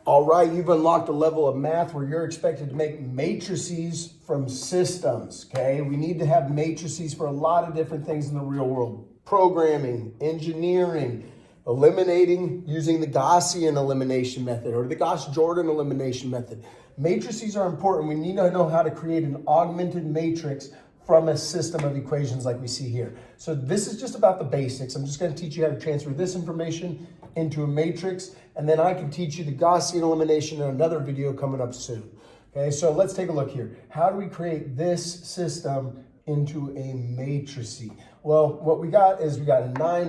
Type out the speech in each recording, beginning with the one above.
All right, you've unlocked a level of math where you're expected to make matrices from systems, okay? We need to have matrices for a lot of different things in the real world. Programming, engineering, eliminating using the Gaussian elimination method or the Gauss-Jordan elimination method. Matrices are important. We need to know how to create an augmented matrix from a system of equations like we see here. So this is just about the basics. I'm just going to teach you how to transfer this information into a matrix, and then I can teach you the Gaussian elimination in another video coming up soon. Okay, so let's take a look here. How do we create this system into a matrix? Well, what we got is we got a 9,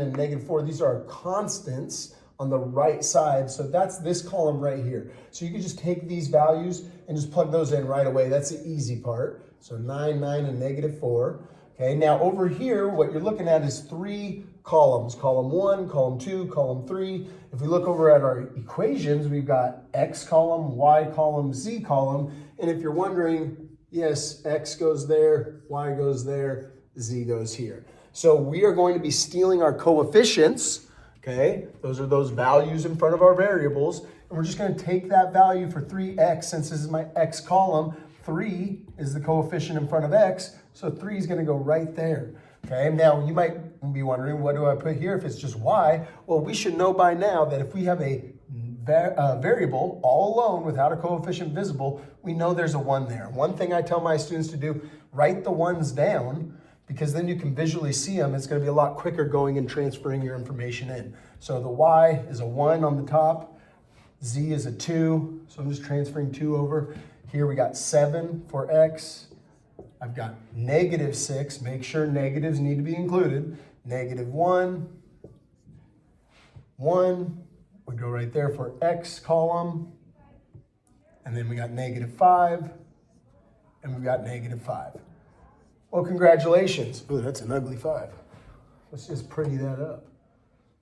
and a -4. These are our constants on the right side. So that's this column right here. So you can just take these values and just plug those in right away. That's the easy part. So 9, and -4. Okay, now over here, what you're looking at is 3 columns. Column 1, column 2, column 3. If we look over at our equations, we've got X column, Y column, Z column. And if you're wondering, yes, X goes there, Y goes there, Z goes here. So we are going to be stealing our coefficients. Okay, those are those values in front of our variables. And we're just going to take that value for 3x, since this is my X column. 3 is the coefficient in front of X, so 3 is going to go right there. Okay, now you might be wondering, what do I put here if it's just Y? Well, we should know by now that if we have a variable all alone without a coefficient visible, we know there's a 1 there. One thing I tell my students to do, write the ones down, because then you can visually see them. It's going to be a lot quicker going and transferring your information in. So the Y is a 1 on the top, Z is a 2, so I'm just transferring 2 over. Here we got 7 for X. I've got -6, make sure negatives need to be included. -1, 1 would go right there for X column. And then we got -5, and we've got -5. Well, congratulations. Ooh, that's an ugly 5. Let's just pretty that up.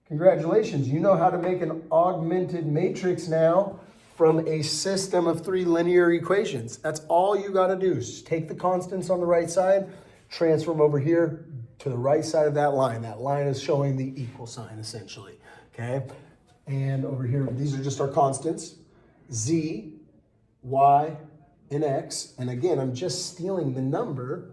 Congratulations, you know how to make an augmented matrix now from a system of 3 linear equations. That's all you gotta do. Just take the constants on the right side, transfer them over here to the right side of that line. That line is showing the equal sign, essentially, okay? And over here, these are just our constants, Z, Y, and X. And again, I'm just stealing the number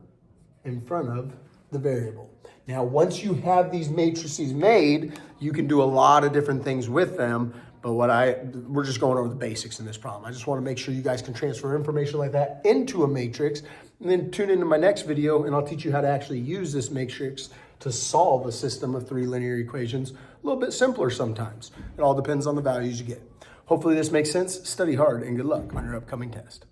in front of the variable. Now, once you have these matrices made, you can do a lot of different things with them, but we're just going over the basics in this problem. I just want to make sure you guys can transfer information like that into a matrix, and then tune into my next video and I'll teach you how to actually use this matrix to solve a system of 3 linear equations. A little bit simpler sometimes. It all depends on the values you get. Hopefully this makes sense. Study hard and good luck on your upcoming test.